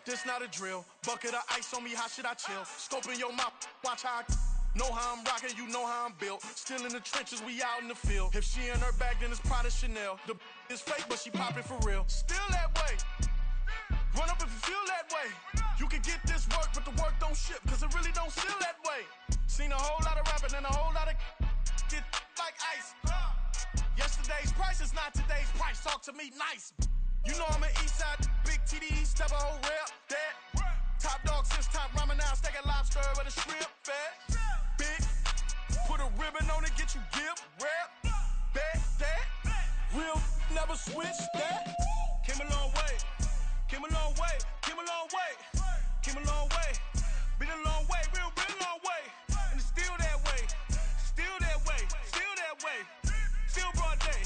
This not a drill. Bucket of ice on me, how should I chill? Scoping your mouth, watch how I know how I'm rocking, you know how I'm built. Still in the trenches, we out in the field. If she in her bag, then it's Prada Chanel. The is fake, but she popping for real. Still that way. Run up if you feel that way. You can get this work, but the work don't ship, cause it really don't feel that way. Seen a whole lot of rapping and a whole lot of get like ice. Yesterday's price is not today's price. Talk to me nice. You know I'm an Eastside, big TDE, step a whole rep, that. Top dog since top ramen now, steak and lobster with a shrimp, fat. Big, put a ribbon on it, get you gift, rep, bet, that. Real, never switch, that. Came a long way, came a long way, came a long way, came a long way. Been a long way, real long way. And it's still that way, still that way, still that way. Still broad day,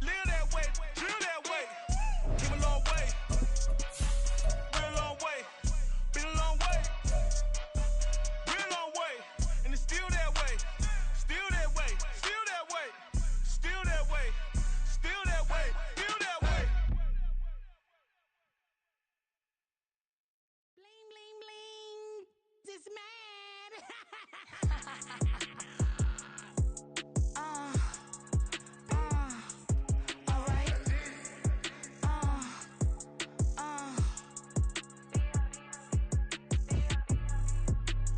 live that way, drill that way. Came a long way, real long way. Been a long way, real long way. And it's still that way, still that way, still that way, still that way, still that way, still that way. Bling, bling, bling. This man.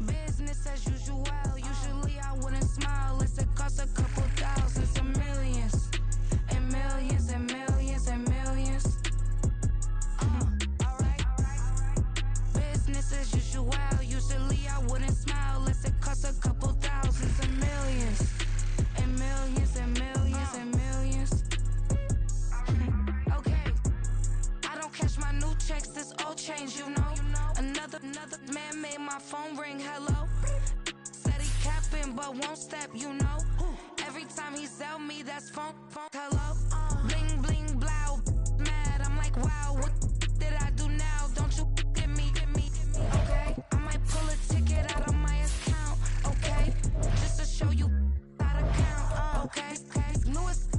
Business as usual. Usually I wouldn't smile unless it cost a couple thousands and millions. And millions and millions and millions. Alright. Business as usual. Usually I wouldn't smile unless it cost a couple thousands and millions. And millions and millions and millions. Okay. I don't cash my new checks, this old change, you know. Another man made my phone ring, hello. Said he capping but won't step, you know. Every time he sell me, that's phone, hello. Bling, bling, blow, mad, I'm like, wow, what did I do now? Don't you get me, okay? I might pull a ticket out of my account, okay? Just to show you how to count, okay? Newest,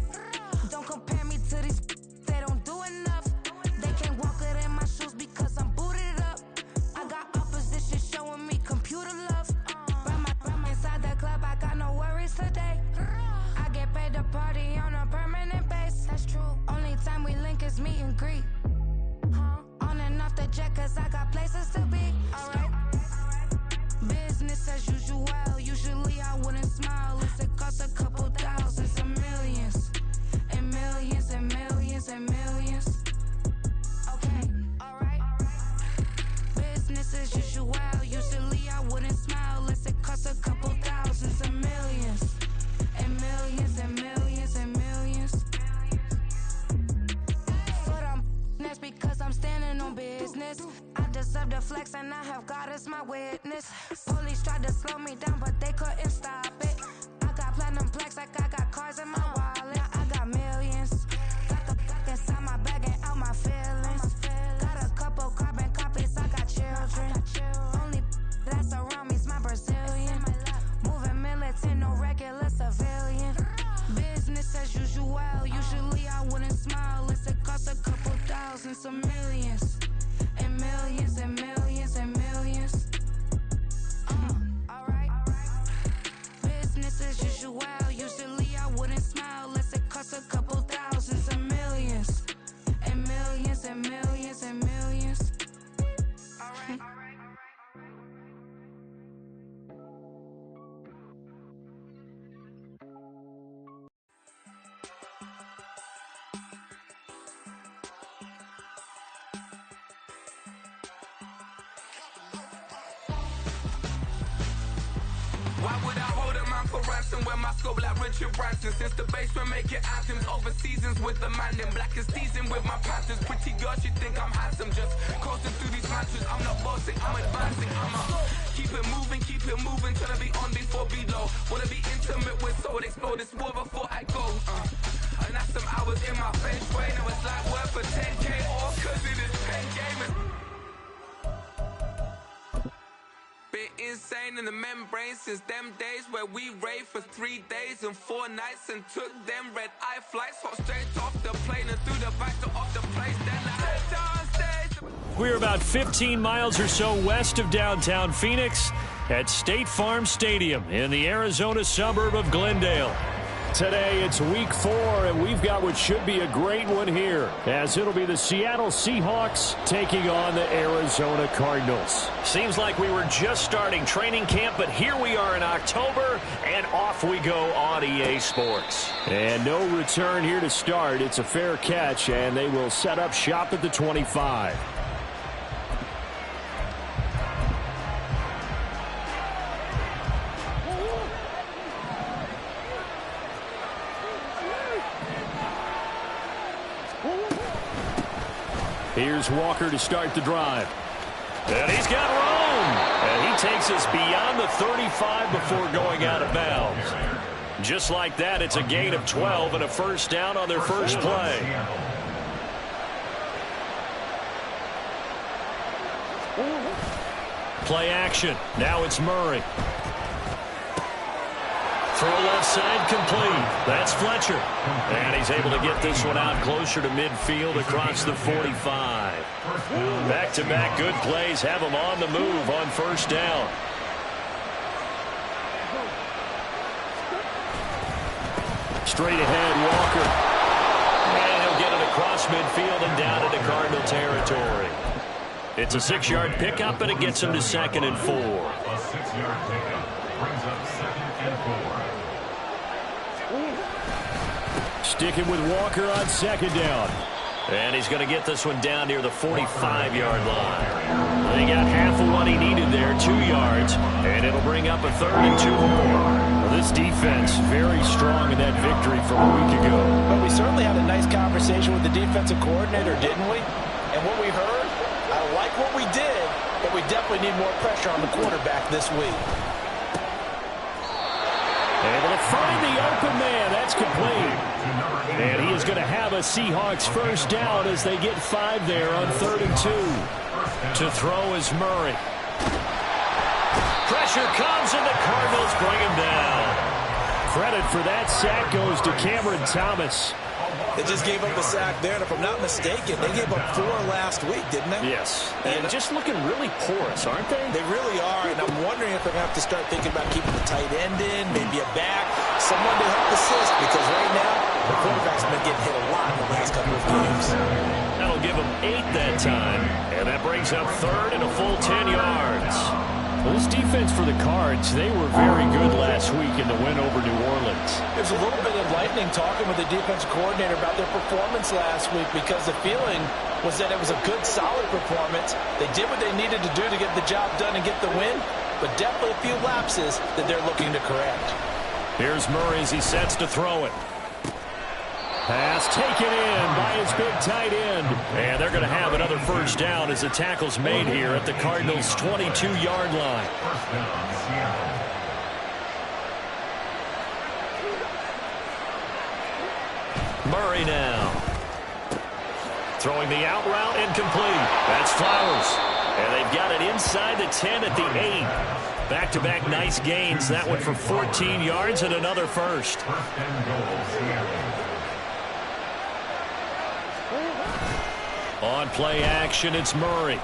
don't compare me to these, they don't do enough. They can't walk it in my shoes because I'm booted up. I got opposition showing me computer love. Ram inside the club, I got no worries today. I get paid to party on a permanent base. That's true. Only time we link is meet and greet. On and off the jet, cause I got places to be. Alright. Business as usual. Usually I wouldn't smile unless it cost a couple thousands and millions. And millions and millions and millions. Okay, alright. Business as usual. Usually I wouldn't smile unless it cost a couple thousands and millions. And millions and millions and millions. Foot on next because I'm standing on business. I deserve the flex and I have God as my witness. Police tried to slow me down but they couldn't stop it. I got platinum plaques like I got cars in my wallet. I got millions. Got the inside my bag and out my feelings. Got a couple carbon copies, I got children. Only that's around me's my Brazilian. Moving militant, no regular civilian. Business as usual. Usually I wouldn't smile unless it cost a couple thousands of millions. And millions and millions and millions. Alright. Business as usual. Usually I wouldn't smile unless it cost a couple thousands of millions. And millions and millions and millions. Alright. Why would I hold a man for ransom when my scope like Richard Branson? Since the basement making anthems over seasons with the man in black is teasing with my panthers. Pretty girl, she think I'm handsome, just coasting through these mansions. I'm not bossing, I'm advancing. Keep it moving, trying to be on before below. Wanna be intimate with soul, explode this war before I go. And that's some hours in my bench way. Now it's like work for 10K all cause it is pen gaming. Bit insane in the membrane since them days where we raved for 3 days and 4 nights and took them red eye flights. Hot straight off the plane and through the back to off the place. Then I head downstairs. We're about 15 miles or so west of downtown Phoenix at State Farm Stadium in the Arizona suburb of Glendale. Today, it's week 4, and we've got what should be a great one here, as it'll be the Seattle Seahawks taking on the Arizona Cardinals. Seems like we were just starting training camp, but here we are in October, and off we go on EA Sports. And no return here to start. It's a fair catch, and they will set up shop at the 25. Here's Walker to start the drive. And he's got room. And he takes us beyond the 35 before going out of bounds. Just like that, it's a gain of 12 and a first down on their first play. Play action. Now it's Murray. Throw left side complete. That's Fletcher. And he's able to get this one out closer to midfield across the 45. Back-to-back good plays have him on the move on first down. Straight ahead, Walker. And he'll get it across midfield and down into Cardinal territory. It's a 6-yard pickup, and it gets him to 2nd and 4. A 6-yard pickup brings up 2nd and 4. Sticking with Walker on 2nd down. And he's going to get this one down near the 45-yard line. They got half of what he needed there, 2 yards, and it'll bring up a 3rd and 2 more. Well, this defense very strong in that victory from a week ago. But we certainly had a nice conversation with the defensive coordinator, didn't we? And what we heard, I like what we did, but we definitely need more pressure on the quarterback this week. Able to find the open man. That's complete. And he is going to have a Seahawks first down as they get 5 there on 3rd and 2. To throw is Murray. Pressure comes, and the Cardinals bring him down. Credit for that sack goes to Cameron Thomas. They just gave up a sack there, and if I'm not mistaken, they gave up 4 last week, didn't they? Yes. And just looking really porous, aren't they? They really are, and I'm wondering if they're going to have to start thinking about keeping the tight end in, maybe a back, someone to help assist, because right now, the quarterback's been getting hit a lot in the last couple of games. That'll give him 8 that time, and that brings up 3rd and a full 10 yards. Well, this defense for the Cards, they were very good last week in the win over New Orleans. It was a little bit enlightening talking with the defensive coordinator about their performance last week, because the feeling was that it was a good, solid performance. They did what they needed to do to get the job done and get the win, but definitely a few lapses that they're looking to correct. Here's Murray as he sets to throw it. Pass taken in by his big tight end. And they're going to have another first down as the tackle's made here at the Cardinals' 22-yard line. Murray now. Throwing the out route incomplete. That's Flowers. And they've got it inside the 10 at the 8. Back-to-back nice gains. That one for 14 yards and another first. On play action, it's Murray.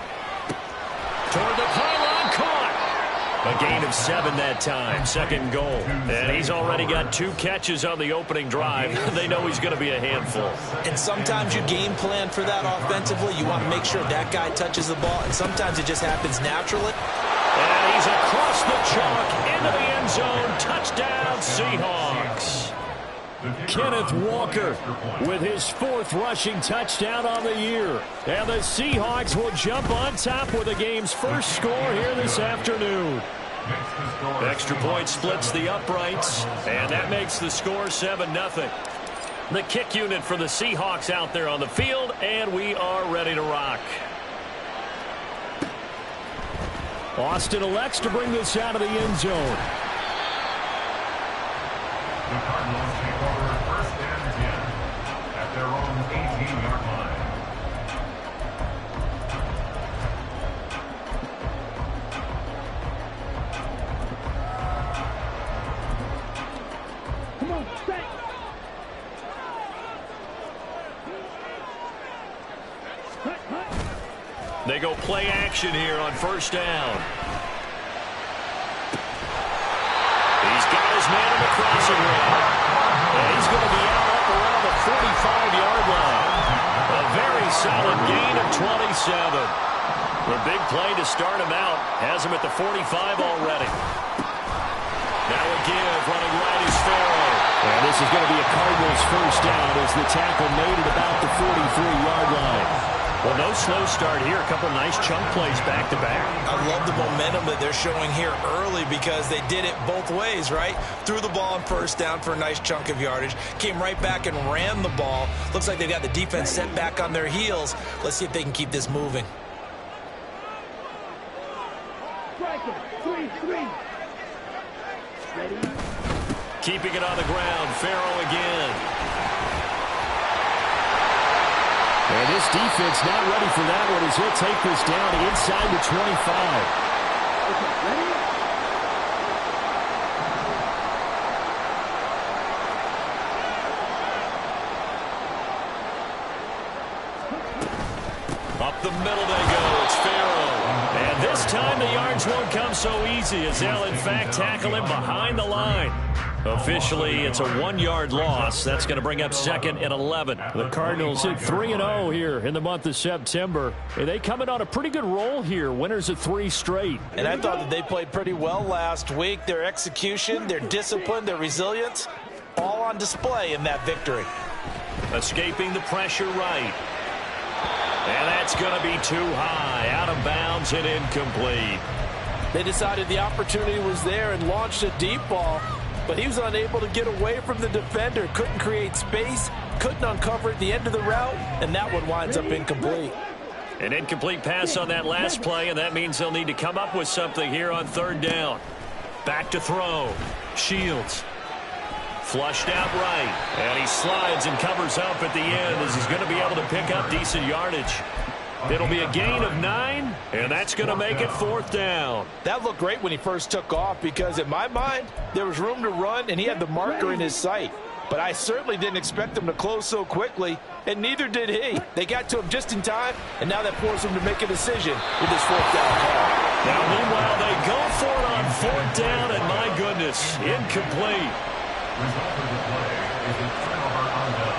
Toward the pylon, caught. A gain of 7 that time, 2nd goal. And he's already got 2 catches on the opening drive. They know he's going to be a handful. And sometimes you game plan for that offensively. You want to make sure that guy touches the ball, and sometimes it just happens naturally. And he's across the chalk into the end zone. Touchdown, Seahawks. Kenneth Walker with his 4th rushing touchdown on the year. And the Seahawks will jump on top with the game's first score here this afternoon. Extra point splits the uprights, and that makes the score 7-0. The kick unit for the Seahawks out there on the field, and we are ready to rock. Austin elects to bring this out of the end zone. The Cardinals take over 1st and 10 at their own 18-yard line. Come on, stay. They They go play action here on first down. He's got his man in the crossing route. And he's going to be out up around the 45-yard line. A very solid gain of 27. The big play to start him out has him at the 45 already. Now a give, running right is Farrell. And this is going to be a Cardinals first down as the tackle made at about the 43-yard line. Well, no slow start here. A couple nice chunk plays back-to-back. I love the momentum that they're showing here early because they did it both ways, right? Threw the ball on first down for a nice chunk of yardage. Came right back and ran the ball. Looks like they've got the defense set back on their heels. Let's see if they can keep this moving. Keeping it on the ground, Farrell again. And this defense not ready for that one as he'll take this down inside the 25. Up the middle they go. It's Farrell. And this time the yards won't come so easy as they'll, in fact, tackle him behind the line. Officially, it's a 1-yard loss. That's going to bring up 2nd and 11. The Cardinals hit 3-0 here in the month of September. And they come in on a pretty good roll here. Winners of 3 straight. And I thought that they played pretty well last week. Their execution, their discipline, their resilience, all on display in that victory. Escaping the pressure right. And that's going to be too high. Out of bounds and incomplete. They decided the opportunity was there and launched a deep ball, but he was unable to get away from the defender. Couldn't create space, couldn't uncover at the end of the route, and that one winds up incomplete. An incomplete pass on that last play, and that means they'll need to come up with something here on 3rd down. Back to throw. Shields. Flushed out right, and he slides and covers up at the end as he's going to be able to pick up decent yardage. It'll be a gain of 9, and that's going to make it 4th down. That looked great when he first took off because, in my mind, there was room to run, and he had the marker in his sight. But I certainly didn't expect him to close so quickly, and neither did he. They got to him just in time, and now that forced him to make a decision with his 4th down call. Now, meanwhile, they go for it on 4th down, and my goodness, incomplete. Result of the play is a turnover on down.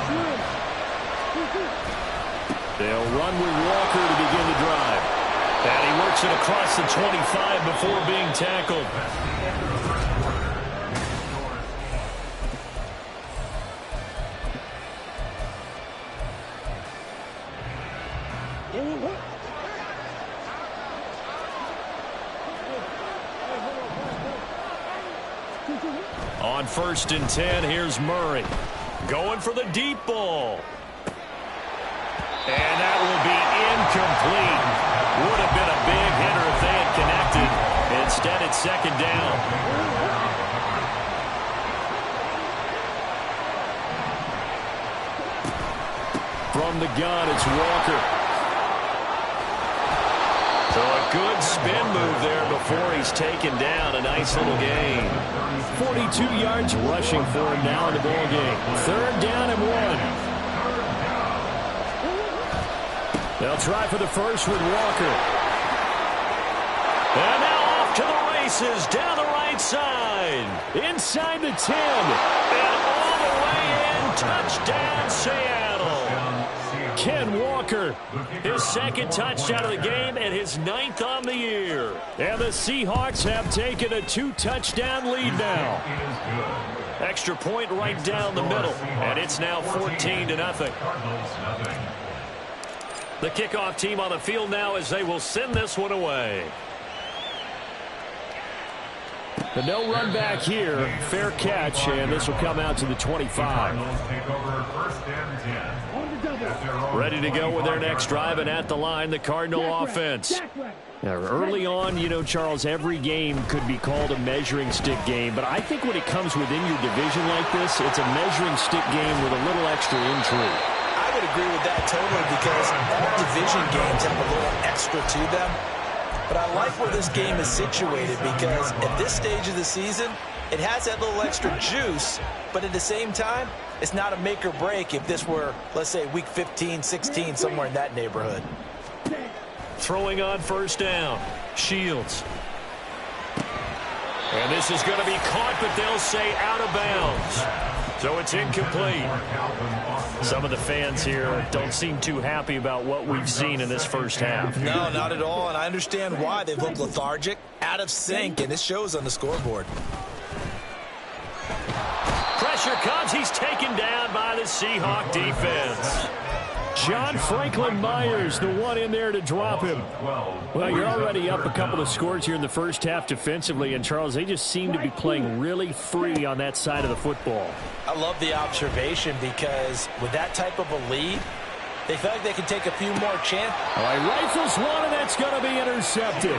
They'll run with Walker to begin the drive. And he works it across the 25 before being tackled. On 1st and 10, here's Murray. Going for the deep ball. And that will be incomplete. Would have been a big hitter if they had connected. Instead, it's 2nd down. From the gun, it's Walker. So a good spin move there before he's taken down. A nice little gain. 42 yards rushing for him now in the ball game. 3rd down and 1. They'll try for the first with Walker. And now off to the races down the right side. Inside the 10. And all the way in. Touchdown, Seattle. Ken Walker. His 2nd touchdown of the game and his 9th on the year. And the Seahawks have taken a 2-touchdown lead now. Extra point right down the middle. And it's now 14-0. The kickoff team on the field now as they will send this one away. The no run back here. Fair catch, and this will come out to the 25. Ready to go with their next drive, and at the line, the Cardinal offense. Now, early on, you know, Charles, every game could be called a measuring stick game, but I think when it comes within your division like this, it's a measuring stick game with a little extra intrigue. I would agree with that totally because all division games have a little extra to them. But I like where this game is situated because at this stage of the season, it has that little extra juice, but at the same time, it's not a make or break if this were, let's say, week 15, 16, somewhere in that neighborhood. Throwing on first down. Shields. And this is going to be caught, but they'll say out of bounds. So it's incomplete. Some of the fans here don't seem too happy about what we've seen in this first half. No, not at all, and I understand why. They've looked lethargic, out of sync, and it shows on the scoreboard. Pressure comes. He's taken down by the Seahawk defense. John Franklin Myers, the one in there to drop him. Well, you're already up a couple of scores here in the first half defensively, and Charles, they just seem to be playing really free on that side of the football. I love the observation because with that type of a lead, they feel like they can take a few more chances. All right, rifles one, and that's going to be intercepted.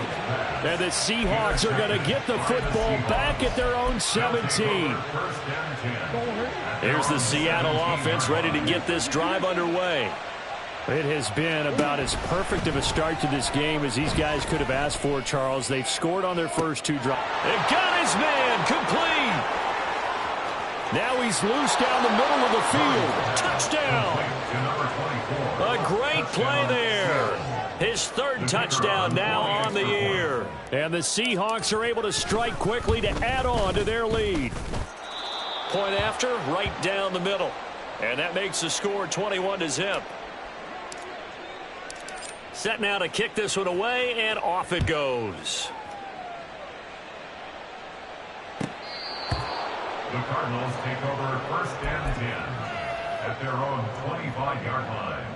And the Seahawks are going to get the football back at their own 17. Here's the Seattle offense ready to get this drive underway. It has been about as perfect of a start to this game as these guys could have asked for, Charles. They've scored on their first two drives. They've got his man complete. Now he's loose down the middle of the field. Touchdown. A great play there. His third touchdown now on the year. And the Seahawks are able to strike quickly to add on to their lead. Point after, right down the middle. And that makes the score 21-0. Set now to kick this one away, and off it goes. The Cardinals take over first and 10 at their own 25-yard line.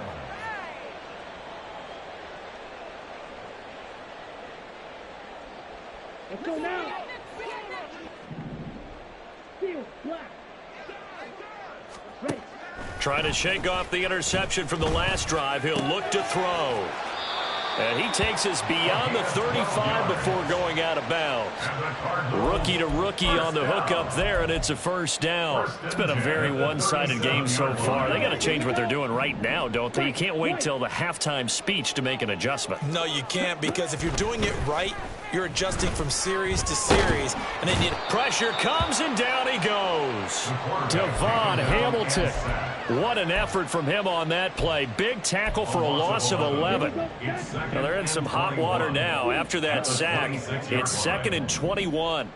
Let's go now. Trying to shake off the interception from the last drive. He'll look to throw. And he takes us beyond the 35 before going out of bounds. Rookie to rookie on the hook up there, and it's a first down. It's been a very one-sided game so far. They got to change what they're doing right now, don't they? You can't wait till the halftime speech to make an adjustment. No, you can't, because if you're doing it right, you're adjusting from series to series, and then pressure comes, and down he goes. Devon Hamilton. What an effort from him on that play. Big tackle for a loss of 11. Now they're in some hot water now. After that sack, it's 2nd and 21.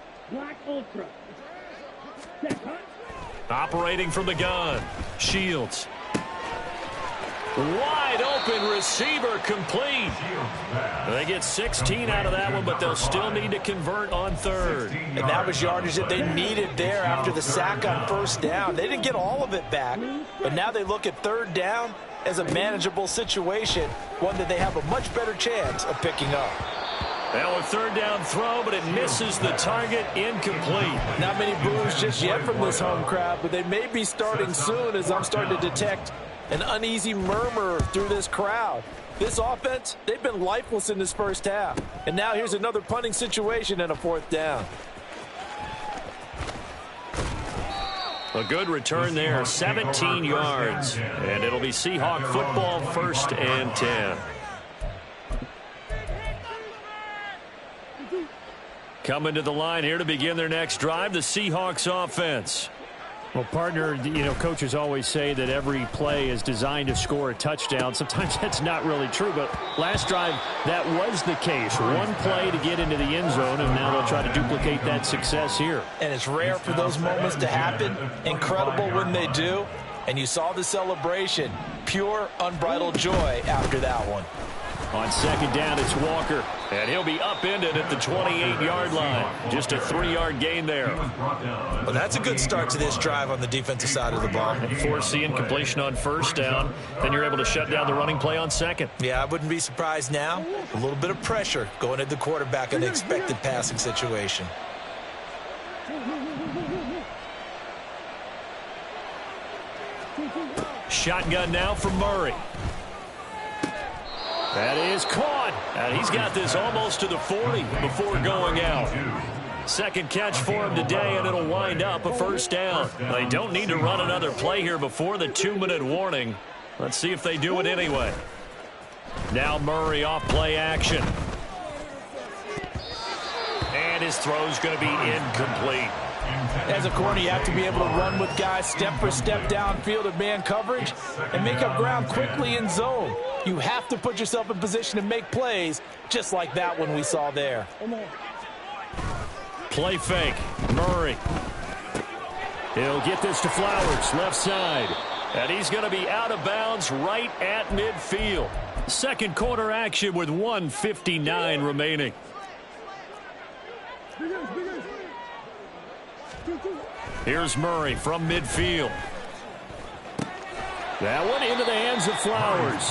Operating from the gun. Shields. Wide open receiver complete. They get 16 out of that one, but they'll still need to convert on third. And that was yardage that they needed there after the sack on first down. They didn't get all of it back, but now they look at third down as a manageable situation, one that they have a much better chance of picking up. Now a third down throw, but it misses the target, incomplete. Not many boos just yet from this home crowd, but they may be starting soon as I'm starting to detect an uneasy murmur through this crowd. This offense, they've been lifeless in this first half. And now here's another punting situation and a fourth down. A good return there, 17 yards. And it'll be Seahawk football, 1st and 10. Coming to the line here to begin their next drive, the Seahawks offense. Well, partner, you know, coaches always say that every play is designed to score a touchdown. Sometimes that's not really true, but last drive, that was the case. One play to get into the end zone, and now they'll try to duplicate that success here. And it's rare for those moments to happen. Incredible when they do. And you saw the celebration. Pure, unbridled joy after that one. On second down, it's Walker. And he'll be upended at the 28-yard line. Just a 3-yard gain there. Well, that's a good start to this drive on the defensive side of the ball. Force the incompletion on first down. Then you're able to shut down the running play on second. Yeah, I wouldn't be surprised now. A little bit of pressure going at the quarterback in the expected passing situation. Shotgun now for Murray. That is caught. And he's got this almost to the 40 before going out. Second catch for him today, and it'll wind up a first down. They don't need to run another play here before the 2-minute warning. Let's see if they do it anyway. Now Murray off play action. And his throw's going to be incomplete. As a corner, you have to be able to run with guys step for step downfield of man coverage and make up ground quickly in zone. You have to put yourself in position to make plays, just like that one we saw there. Play fake. Murray. He'll get this to Flowers, left side. And he's going to be out of bounds right at midfield. Second quarter action with 1:59 remaining. Here's Murray from midfield. That one into the hands of Flowers.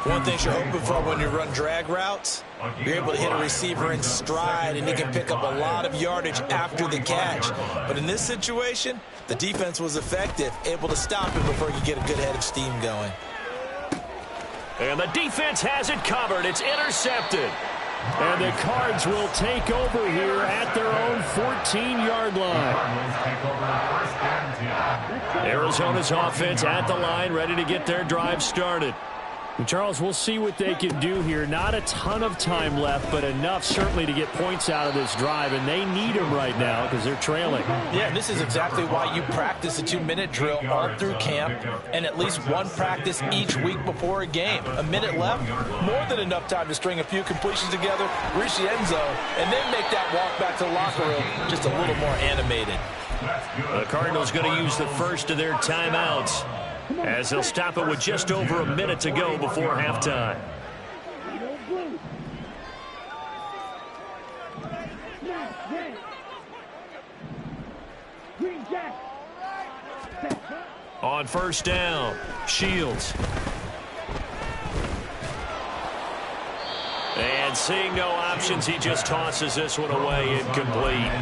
One thing you're hoping for when you run drag routes, you're able to hit a receiver in stride and he can pick up a lot of yardage after the catch. But in this situation, the defense was effective, able to stop it before you get a good head of steam going. And the defense has it covered. It's intercepted. And the Cards will take over here at their own 14-yard line. Arizona's offense at the line, ready to get their drive started. Charles, we'll see what they can do here. Not a ton of time left, but enough certainly to get points out of this drive, and they need them right now because they're trailing. Yeah, this is exactly why you practice a 2-minute drill all through camp and at least one practice each week before a game. A minute left, more than enough time to string a few completions together, reach the end zone, and then make that walk back to the locker room just a little more animated. The Cardinals going to use the first of their timeouts, as they'll stop it with just over a minute to go before halftime. On first down, Shields. And seeing no options, he just tosses this one away, incomplete.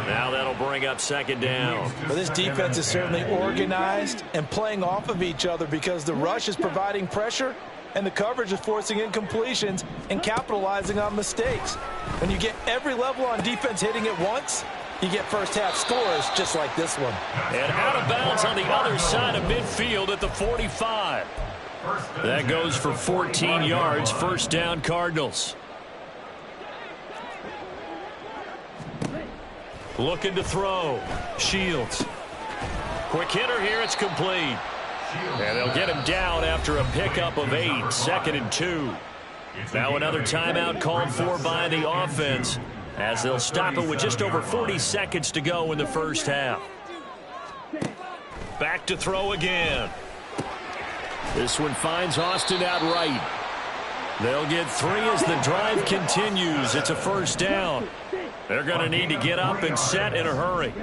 Now that'll bring up second down. Well, this defense is certainly organized and playing off of each other because the rush is providing pressure and the coverage is forcing incompletions and capitalizing on mistakes. When you get every level on defense hitting it once, you get first half scores just like this one. And out of bounds on the other side of midfield at the 45. That goes for 14 yards, first down Cardinals. Looking to throw. Shields. Quick hitter here, it's complete. And they'll get him down after a pickup of 8, 2nd and 2. Now another timeout called for by the offense, as they'll stop it with just over 40 seconds to go in the first half. Back to throw again. This one finds Austin out right. They'll get 3 as the drive continues. It's a first down. They're going to need to get up and set in a hurry.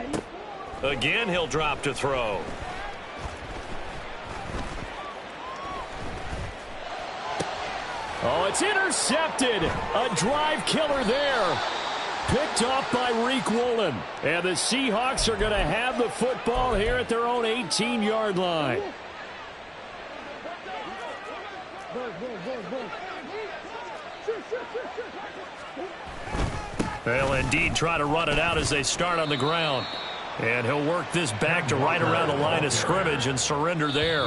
Again, he'll drop to throw. Oh, it's intercepted. A drive killer there. Picked off by Reek Woolen. And the Seahawks are going to have the football here at their own 18-yard line. They'll indeed try to run it out as they start on the ground. And he'll work this back to right around the line of scrimmage and surrender there.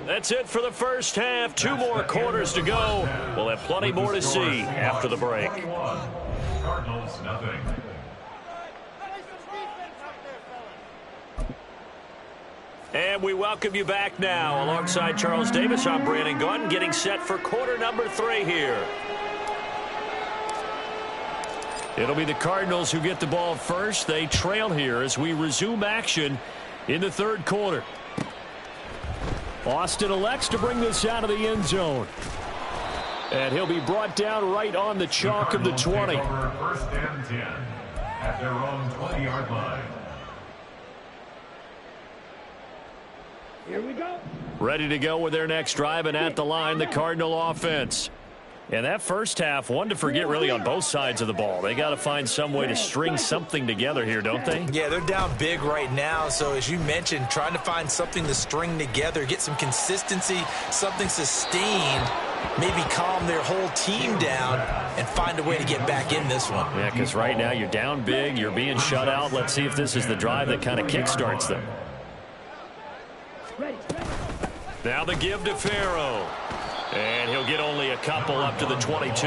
That's it for the first half. 2 more quarters to go. We'll have plenty more to see after the break. Cardinals, nothing. And we welcome you back now. Alongside Charles Davis, I'm Brandon Gaudin, getting set for quarter number 3 here. It'll be the Cardinals who get the ball first. They trail here as we resume action in the third quarter. Austin elects to bring this out of the end zone. And he'll be brought down right on the chalk of the 20. First and 10 at their own 20-yard line. Here we go. Ready to go with their next drive, and at the line, the Cardinal offense. And that first half, one to forget really on both sides of the ball. They got to find some way to string something together here, don't they? Yeah, they're down big right now. So as you mentioned, trying to find something to string together, get some consistency, something sustained, maybe calm their whole team down and find a way to get back in this one. Yeah, because right now you're down big, you're being shut out. Let's see if this is the drive that kind of kickstarts them. Now the give to Farrow. And he'll get only a couple up to the 22.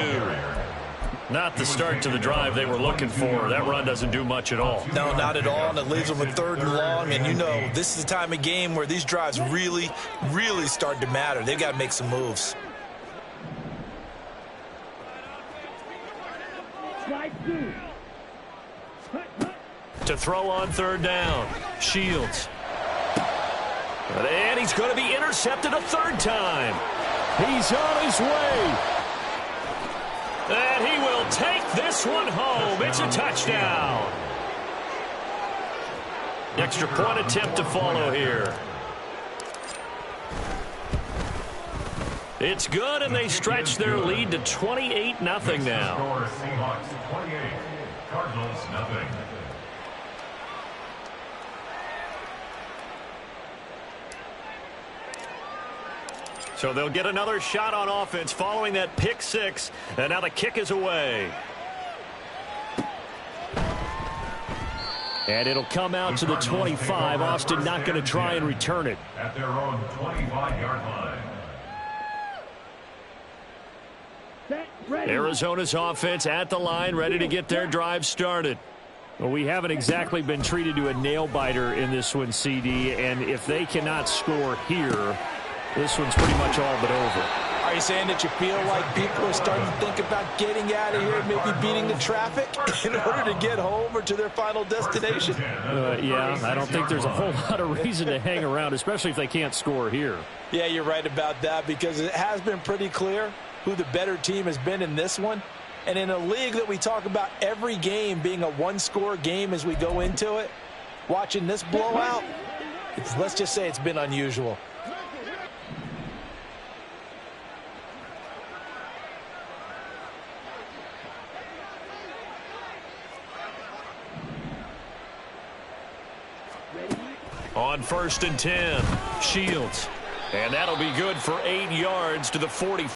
Not the start to the drive they were looking for. That run doesn't do much at all. No, not at all, and it leaves them with 3rd and long, and you know this is the time of game where these drives really, really start to matter. They've got to make some moves. To throw on 3rd down, Shields. And he's going to be intercepted a 3rd time. He's on his way. And he will take this one home. It's a touchdown. Extra point attempt to follow here. It's good, and they stretch their lead to 28-0 now. Score Seahawks 28, Cardinals nothing. So they'll get another shot on offense following that pick 6, and now the kick is away. And it'll come out to the 25. Austin not going to try and return it. At their own 25-yard line. Arizona's offense at the line, ready to get their drive started. Well, we haven't exactly been treated to a nail-biter in this one, CD, and if they cannot score here, this one's pretty much all but over. Are you saying that you feel like people are starting to think about getting out of here, maybe beating the traffic in order to get home or to their final destination? Yeah, I don't think there's a whole lot of reason to hang around, especially if they can't score here. Yeah, you're right about that, because it has been pretty clear who the better team has been in this one. And in a league that we talk about every game being a one-score game as we go into it, watching this blowout, let's just say it's been unusual. On 1st and 10, Shields. And that'll be good for 8 yards to the 40.